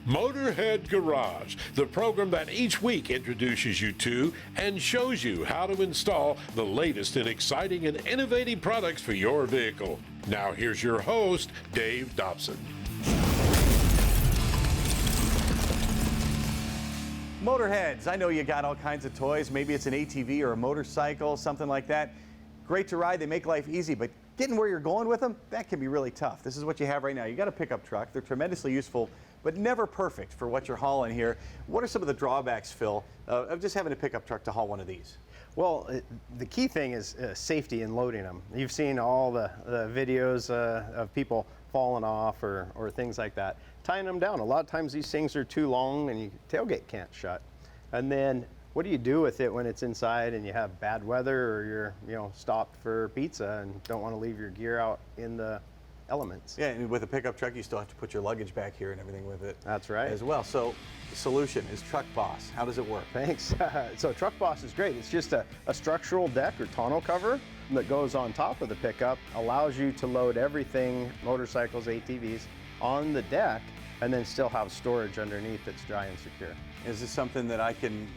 Motorhead Garage, the program that each week introduces you to and shows you how to install the latest in exciting and innovative products for your vehicle. Now here's your host, Dave Dobson. Motorheads, I know you got all kinds of toys. Maybe it's an ATV or a motorcycle, something like that. Great to ride, they make life easy, but getting where you're going with them, that can be really tough. This is what you have right now. You got a pickup truck. They're tremendously useful, but never perfect for what you're hauling here. What are some of the drawbacks, Phil, of just having a pickup truck to haul one of these? Well, the key thing is safety in loading them. You've seen all the videos of people falling off or things like that. Tying them down. A lot of times these things are too long and your tailgate can't shut. And then what do you do with it when it's inside and you have bad weather or you're stopped for pizza and don't want to leave your gear out in the elements? Yeah, and with a pickup truck, you still have to put your luggage back here and everything with it. That's right. As well. So the solution is Truck Boss. How does it work? Thanks. So Truck Boss is great. It's just a structural deck or tonneau cover that goes on top of the pickup, allows you to load everything, motorcycles, ATVs, on the deck, and then still have storage underneath that's dry and secure. Is this something that I can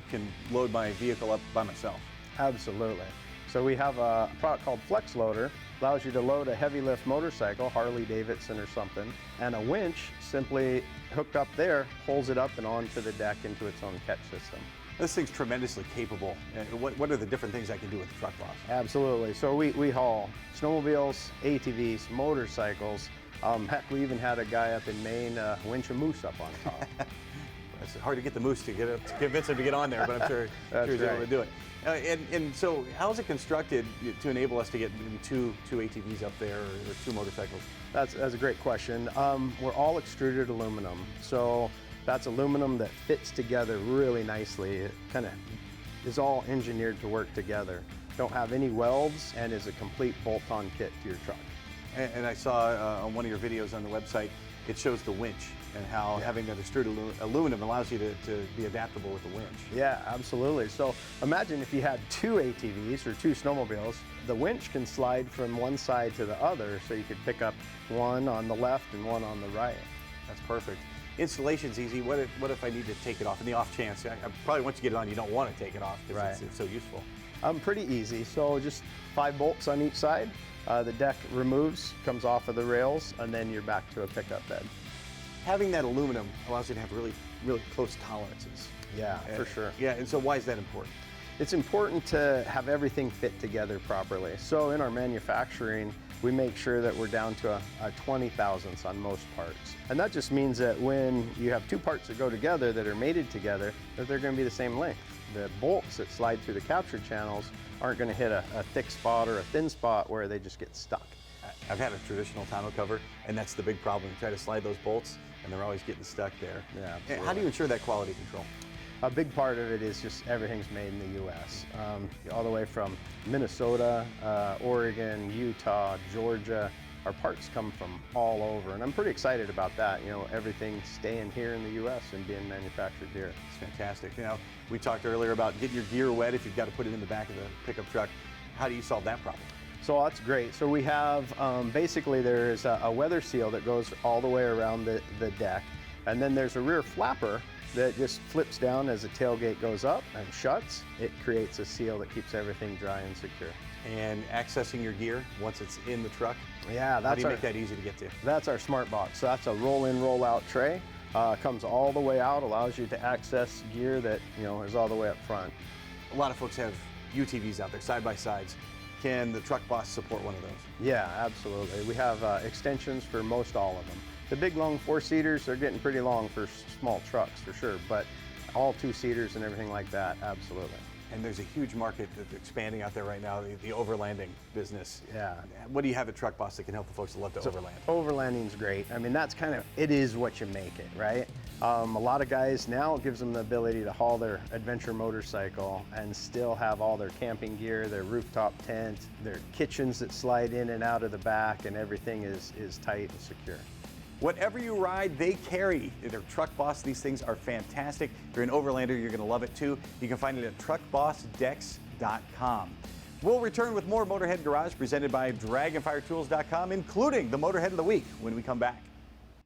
load my vehicle up by myself? Absolutely. So we have a product called Flex Loader. Allows you to load a heavy lift motorcycle, Harley Davidson or something, and a winch simply hooked up there pulls it up and onto the deck into its own catch system. This thing's tremendously capable. What are the different things I can do with the Truck Boss? Absolutely. So we haul snowmobiles, ATVs, motorcycles. Heck, we even had a guy up in Maine winch a moose up on top. It's hard to get the moose to convince him to get on there, but I'm sure he's able to do it. And so how is it constructed to enable us to get maybe two ATVs up there or two motorcycles? That's a great question. We're all extruded aluminum. So that's aluminum that fits together really nicely. It kind of is all engineered to work together. Don't have any welds and is a complete bolt-on kit to your truck. And I saw on one of your videos on the website, it shows the winch and how having that extruded aluminum allows you to be adaptable with the winch. Yeah, absolutely. So imagine if you had two ATVs or two snowmobiles, the winch can slide from one side to the other, so you could pick up one on the left and one on the right. That's perfect. Installation's easy. What if I need to take it off in the off chance? I probably once you get it on, you don't want to take it off because it's so useful. Pretty easy. So just 5 bolts on each side. The deck removes, comes off of the rails, and then you're back to a pickup bed. Having that aluminum allows you to have really, really close tolerances. Yeah, for sure. Yeah, and so why is that important? It's important to have everything fit together properly. So in our manufacturing, we make sure that we're down to a 20 thousandths on most parts. And that just means that when you have two parts that go together that are mated together, that they're going to be the same length. The bolts that slide through the capture channels aren't going to hit a thick spot or a thin spot where they just get stuck. I've had a traditional tonneau cover, and that's the big problem. You try to slide those bolts, and they're always getting stuck there. Yeah, absolutely. How do you ensure that quality control? A big part of it is just everything's made in the U.S. All the way from Minnesota, Oregon, Utah, Georgia. Our parts come from all over, and I'm pretty excited about that. Everything staying here in the U.S. and being manufactured here. It's fantastic. We talked earlier about getting your gear wet if you've got to put it in the back of the pickup truck. How do you solve that problem? So that's great. So we have, basically there's a weather seal that goes all the way around the deck, and then there's a rear flapper that just flips down as the tailgate goes up and shuts. It creates a seal that keeps everything dry and secure. And accessing your gear once it's in the truck? Yeah, how do you make that easy to get to? That's our smart box. So that's a roll-in, roll-out tray. Comes all the way out, allows you to access gear that is all the way up front. A lot of folks have UTVs out there, side-by-sides. Can the Truck Boss support one of those? Yeah, absolutely. We have extensions for most all of them. The big long 4-seaters, they're getting pretty long for small trucks for sure, but all 2-seaters and everything like that, absolutely. And there's a huge market that's expanding out there right now, the overlanding business. Yeah. What do you have at Truck Boss that can help the folks that love to overland? Overlanding's great. I mean, that's it is what you make it, right? A lot of guys now, it gives them the ability to haul their adventure motorcycle and still have all their camping gear, their rooftop tent, their kitchens that slide in and out of the back, and everything is tight and secure. Whatever you ride, they carry. They're Truck Boss. These things are fantastic. If you're an overlander, you're going to love it too. You can find it at truckbossdecks.com. We'll return with more Motorhead Garage presented by DragonfireTools.com, including the Motorhead of the Week when we come back.